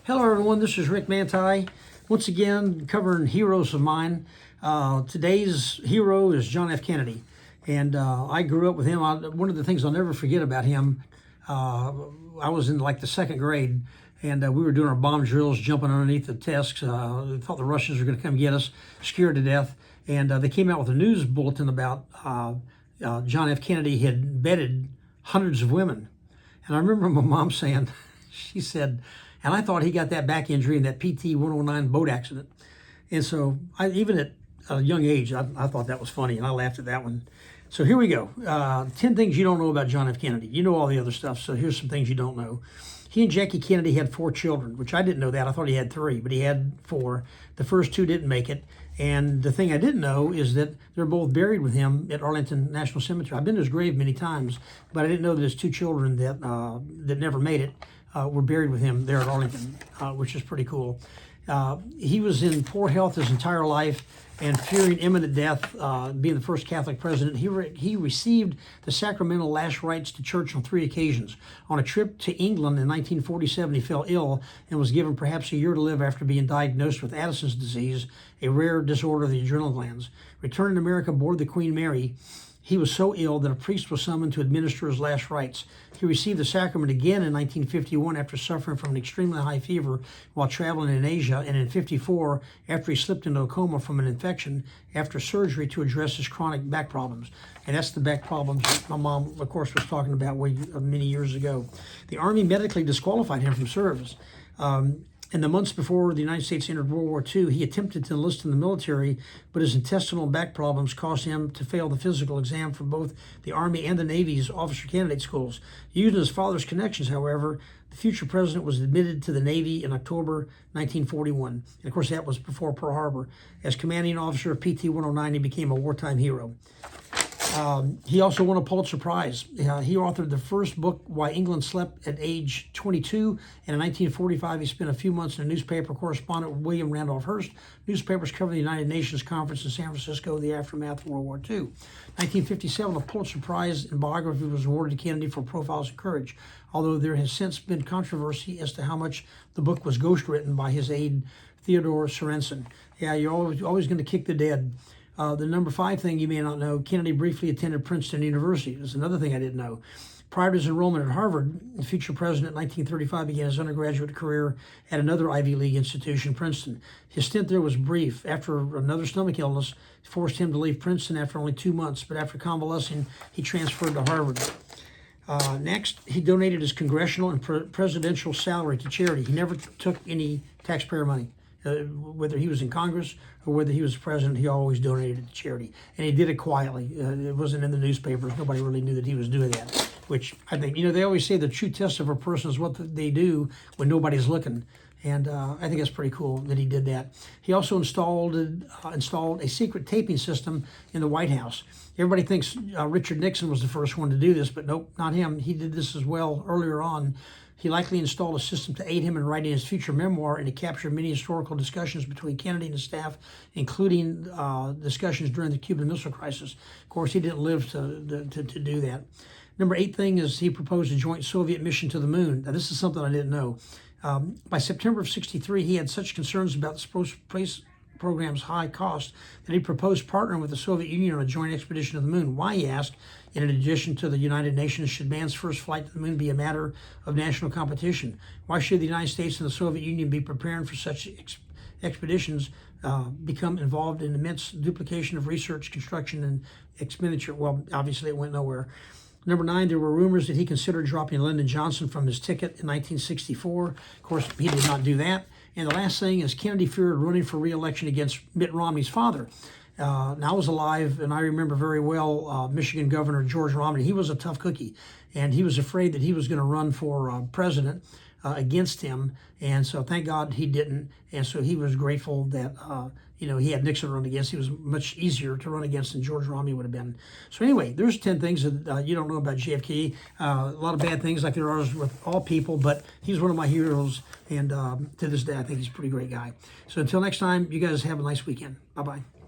Hello everyone, this is Rick Mantei. Once again, covering heroes of mine. Today's hero is John F. Kennedy. And I grew up with him. One of the things I'll never forget about him, I was in like the second grade, and we were doing our bomb drills, jumping underneath the desks. We thought the Russians were going to come get us, scared to death. And they came out with a news bulletin about John F. Kennedy had bedded hundreds of women. And I remember my mom saying, she said, and I thought he got that back injury in that PT 109 boat accident. And so even at a young age, I thought that was funny, and I laughed at that one. So here we go. 10 things you don't know about John F. Kennedy. You know all the other stuff, so here's some things you don't know. He and Jackie Kennedy had 4 children, which I didn't know that. I thought he had 3, but he had 4. The first 2 didn't make it. And the thing I didn't know is that they're both buried with him at Arlington National Cemetery. I've been to his grave many times, but I didn't know that his 2 children that never made it were buried with him there at Arlington, which is pretty cool. He was in poor health his entire life, and fearing imminent death, being the first Catholic president, he received the sacramental last rites to church on 3 occasions. On a trip to England in 1947, he fell ill and was given perhaps a year to live after being diagnosed with Addison's disease, a rare disorder of the adrenal glands. Returning to America aboard the Queen Mary, he was so ill that a priest was summoned to administer his last rites. He received the sacrament again in 1951 after suffering from an extremely high fever while traveling in Asia, and in 1954 after he slipped into a coma from an infection after surgery to address his chronic back problems. And that's the back problems my mom, of course, was talking about many years ago. The Army medically disqualified him from service. In the months before the United States entered World War II, he attempted to enlist in the military, but his intestinal and back problems caused him to fail the physical exam for both the Army and the Navy's officer candidate schools. Using his father's connections, however, the future president was admitted to the Navy in October 1941. And of course, that was before Pearl Harbor. As commanding officer of PT 109, he became a wartime hero. He also won a Pulitzer Prize. He authored the first book, Why England Slept, at age 22, and in 1945 he spent a few months in a newspaper correspondent with William Randolph Hearst. Newspapers covered the United Nations Conference in San Francisco, the aftermath of World War II. 1957, a Pulitzer Prize in biography was awarded to Kennedy for Profiles of Courage, although there has since been controversy as to how much the book was ghostwritten by his aide, Theodore Sorensen. Yeah, you're always going to kick the dead. The number 5 thing you may not know, Kennedy briefly attended Princeton University. That's another thing I didn't know. Prior to his enrollment at Harvard, the future president in 1935 began his undergraduate career at another Ivy League institution, Princeton. His stint there was brief. After another stomach illness forced him to leave Princeton after only 2 months, but after convalescing, he transferred to Harvard. Next, he donated his congressional and presidential salary to charity. He never took any taxpayer money. Whether he was in Congress or whether he was president, he always donated it to charity. And he did it quietly. It wasn't in the newspapers. Nobody really knew that he was doing that, which I think, they always say the true test of a person is what they do when nobody's looking. And I think that's pretty cool that he did that. He also installed a secret taping system in the White House. Everybody thinks Richard Nixon was the first one to do this, but nope, not him. He did this as well earlier on. He likely installed a system to aid him in writing his future memoir and to capture many historical discussions between Kennedy and his staff, including discussions during the Cuban Missile Crisis. Of course, he didn't live to do that. Number 8 thing is he proposed a joint Soviet mission to the moon. Now, this is something I didn't know. By September of '63, he had such concerns about the space program's high cost that he proposed partnering with the Soviet Union on a joint expedition to the moon. Why, he asked, in addition to the United Nations, should man's first flight to the moon be a matter of national competition? Why should the United States and the Soviet Union be preparing for such expeditions, become involved in immense duplication of research, construction, and expenditure? Well, obviously it went nowhere. Number 9, there were rumors that he considered dropping Lyndon Johnson from his ticket in 1964. Of course, he did not do that. And the last thing is Kennedy feared running for re-election against Mitt Romney's father. Now, I was alive, and I remember very well Michigan Governor George Romney. He was a tough cookie, and he was afraid that he was going to run for president against him. And so thank God he didn't. And so he was grateful that, he had Nixon run against. He was much easier to run against than George Romney would have been. So anyway, there's 10 things that you don't know about JFK. A lot of bad things like there are with all people, but he's one of my heroes. And to this day, I think he's a pretty great guy. So until next time, you guys have a nice weekend. Bye-bye.